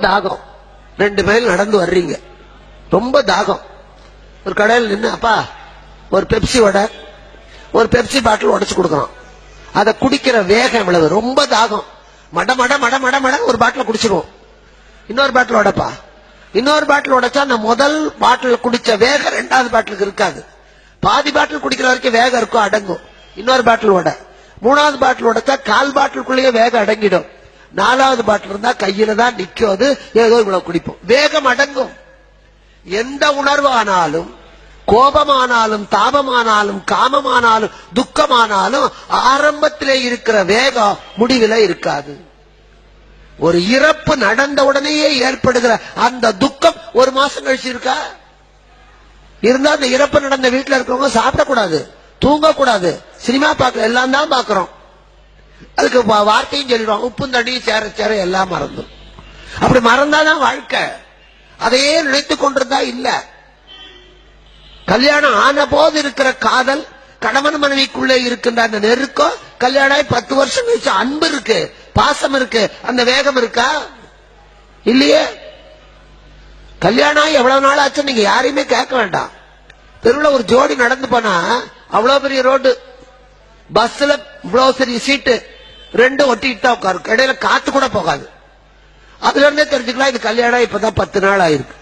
தாகம், 2 மைல் நடந்து வர்றீங்க, ரொம்ப தாகம். ஒரு கடையில் நின்று அப்பா ஒரு பெப்சி வடை, ஒரு பெப்சி பாட்டில் உடைச்சு கொடுக்கறோம். அதை குடிக்கிற வேகம் எவ்வளவு, ரொம்ப தாகம், மட மட மட மட மட ஒரு பாட்டில் குடிச்சிருவோம். இன்னொரு பாட்டில் உடைப்பா, இன்னொரு பாட்டில் உடைச்சா அந்த முதல் பாட்டில் குடிச்ச வேகம் 2வது பாட்டிலுக்கு இருக்காது. பாதி பாட்டில் குடிக்கிற வரைக்கும் வேகம் இருக்கும், அடங்கும். இன்னொரு பாட்டில் உடை, 3வது பாட்டில் உடைச்சா 1/4 பாட்டிலுக்குள்ளேயே வேகம் அடங்கிடும். 4வது பாட்டில் இருந்தா கையில தான் நிக்கும், அது ஏதோ இவ்வளவு குடிப்போம், வேகம் அடங்கும். எந்த உணர்வானாலும், கோபமானாலும், தாபமானாலும், காமமானாலும், துக்கமானாலும் ஆரம்பத்திலே இருக்கிற வேகம் முடிவில இருக்காது. ஒரு இறப்பு நடந்த உடனேயே ஏற்படுகிற அந்த துக்கம் 1 மாசம் கழிச்சு இருக்கா? இருந்தா அந்த இறப்பு நடந்த வீட்டுல இருக்கிறவங்க சாப்பிடக்கூடாது, தூங்கக்கூடாது, சினிமா பார்க்க, எல்லாம் தான் பாக்குறோம். அதுக்கு வார்த்தையும் சொல்லிடுவாங்க, உப்பும் தண்ணியும் சேர சேர எல்லாம் மறந்தும். அப்படி மறந்தாதான் வாழ்க்கை, அதையே நினைத்து கொண்டிருந்தா இல்ல. கல்யாணம் ஆன போது இருக்கிற காதல், கணவன் மனைவிக்குள்ளே இருக்கின்ற அந்த நெருக்கம், கல்யாணம் 10 வருஷம் கழிச்சு அன்பு இருக்கு, பாசம் இருக்கு, அந்த வேகம் இருக்கா? இல்லையே. கல்யாணம் எவ்வளவு நாள் ஆச்சு நீங்க யாரையுமே கேட்க வேண்டாம். தெருவில் ஒரு ஜோடி நடந்து போனா அவ்வளவு பெரிய ரோடு, பஸ்ல இவ்வளவு பெரிய சீட்டு, 2 ஒட்டிட்டு உட்காரு, இடையில காத்து கூட போகாது. அதுல இருந்தே தெரிஞ்சுக்கலாம் இது கல்யாணம் இப்பதான் 10 நாள் ஆயிருக்கு.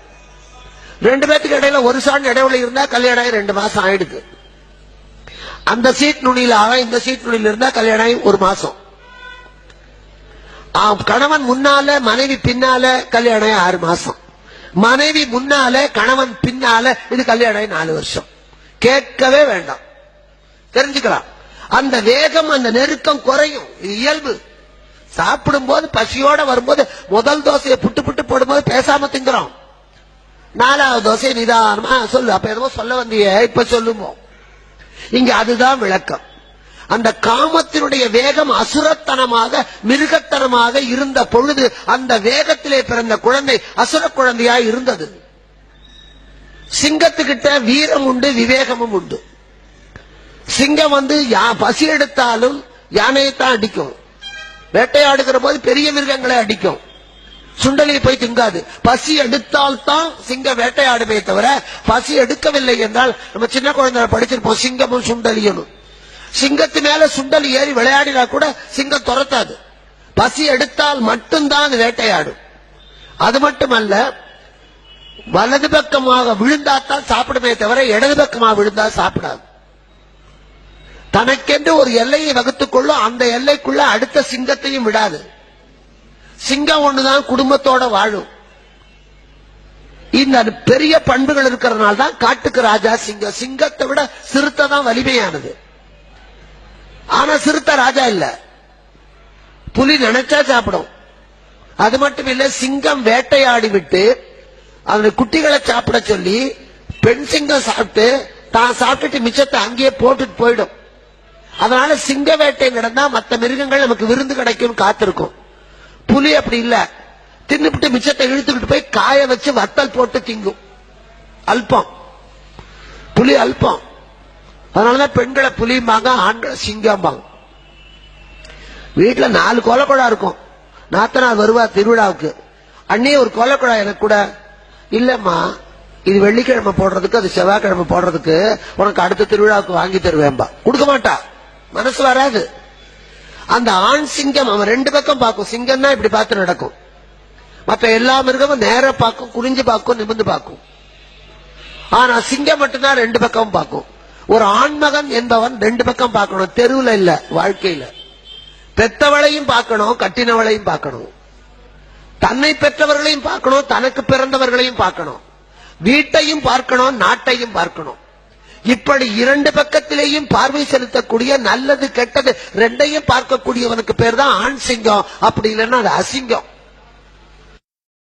2 பேத்துக்கு இடையில ஒரு சாண் இடைவெளி இருந்தா கல்யாணம் 2 மாசம் ஆயிடுது. அந்த சீட் நுனியில இந்த சீட் நுனியில இருந்தா கல்யாணம் 1 மாசம். கணவன் முன்னால மனைவி பின்னால கல்யாணம் 6 மாசம். மனைவி முன்னால கணவன் பின்னால இது கல்யாணம் 4 வருஷம். கேட்கவே வேண்டாம், தெரிஞ்சுக்கலாம். அந்த வேகம், அந்த நெருக்கம் குறையும், இது இயல்பு. சாப்பிடும் போது பசியோட வரும்போது முதல் தோசையை புட்டு புட்டு போடும்போது பேசாம திங்குறோம். 4வது தோசை நிதானமா சொல்லு, அப்ப எதுவோ சொல்ல வந்திய இப்ப சொல்லுவோம். இங்க அதுதான் விளக்கம். அந்த காமத்தினுடைய வேகம் அசுரத்தனமாக, மிருகத்தனமாக இருந்த பொழுது அந்த வேகத்திலே பிறந்த குழந்தை அசுர குழந்தையாய் இருந்தது. சிங்கத்துக்கிட்ட வீரம் உண்டு, விவேகமும் உண்டு. சிங்கம் பசி எடுத்தாலும் யானையைத்தான் அடிக்கும், வேட்டையாடுகிற போது பெரிய மிருகங்களை அடிக்கும், சுண்டலியை போய் திங்காது. பசி எடுத்தால்தான் சிங்கம் வேட்டையாடுமே தவிர, பசி எடுக்கவில்லை என்றால், நம்ம சின்ன குழந்தை படிச்சிருப்போம் சிங்கமும் சுண்டலியும். சிங்கத்து மேல சுண்டலி ஏறி விளையாடினா கூட சிங்கம் துரத்தாது. பசி எடுத்தால் மட்டும்தான் வேட்டையாடும். அது மட்டுமல்ல, வலது பக்கமாக விழுந்தாத்தான் சாப்பிடுமே தவிர இடது பக்கமாக விழுந்தா சாப்பிடாது. தனக்கென்று ஒரு எல்லையை வகுத்துக் கொள்ளும், அந்த எல்லைக்குள்ள அடுத்த சிங்கத்தையும் விடாது. சிங்கம் ஒண்ணுதான் குடும்பத்தோட வாழும். இந்த பெரிய பண்புகள் இருக்கிறதுனால தான் காட்டுக்கு ராஜா சிங்கம். சிங்கத்தை விட சிறுத்தை தான் வலிமையானது. ஆனா சிறுத்தை ராஜா இல்ல, புலி நினைச்சா சாப்பிடும். அது மட்டும் இல்ல, சிங்கம் வேட்டையாடி விட்டு அவனுடைய குட்டிகளை சாப்பிட சொல்லி பெண் சிங்கம் சாப்பிட்டு தான் சாப்பிட்டுட்டு மிச்சத்தை அங்கேயே போட்டுட்டு போயிடும். அதனால சிங்க வேட்டை நடந்தா மற்ற மிருகங்கள் நமக்கு விருந்து கிடைக்கும் காத்திருக்கும். புலி அப்படி இல்ல, தின்னுபிட்டு மிச்சத்தை இழுத்துக்கிட்டு போய் காய வச்சு வத்தல் போட்டு திங்கும். அல்பம், புலி அல்பம். அதனாலதான் பெண்களை புலிம்பாங்க, ஆண்களை சிங்கம்பாங்க. வீட்டுல 4 கொலைக்குழா இருக்கும். நாத்தனார் வருவா திருவிழாவுக்கு, அண்ணே ஒரு கொலைக்குழா எனக்கு கூட. இல்லம்மா, இது வெள்ளிக்கிழமை போடுறதுக்கு, அது செவ்வாய்க்கிழமை போடுறதுக்கு, உனக்கு அடுத்த திருவிழாவுக்கு வாங்கி தருவேன்பா. கொடுக்க மாட்டா, மனசு வராது. அந்த ஆண் சிங்கம் அவன் 2 பக்கம் பார்க்கும். சிங்கம் தான் இப்படி பார்த்து நடக்கும். மற்ற எல்லா மிருகமும் நேர பார்க்கும், குறிஞ்சு பார்க்கும், நிமிந்து பார்க்கும். ஆனா சிங்கம் மட்டும்தான் 2 பக்கம் பார்க்கும். ஒரு ஆண்மகன் என்பவன் 2 பக்கம் பார்க்கணும், தெருவுல இல்ல, வாழ்க்கையில. பெத்தவளையும் பார்க்கணும், கட்டினவளையும் பார்க்கணும், தன்னை பெற்றவர்களையும் பார்க்கணும், தனக்கு பிறந்தவர்களையும் பார்க்கணும், வீட்டையும் பார்க்கணும், நாட்டையும் பார்க்கணும். இப்படி 2 பக்கத்திலேயும் பார்வை செலுத்தக்கூடிய, நல்லது கெட்டது 2ஐயும் பார்க்கக்கூடியவனுக்கு பேர் தான் ஆண் சிங்கம். அப்படி இல்லைன்னா அது அசிங்கம்.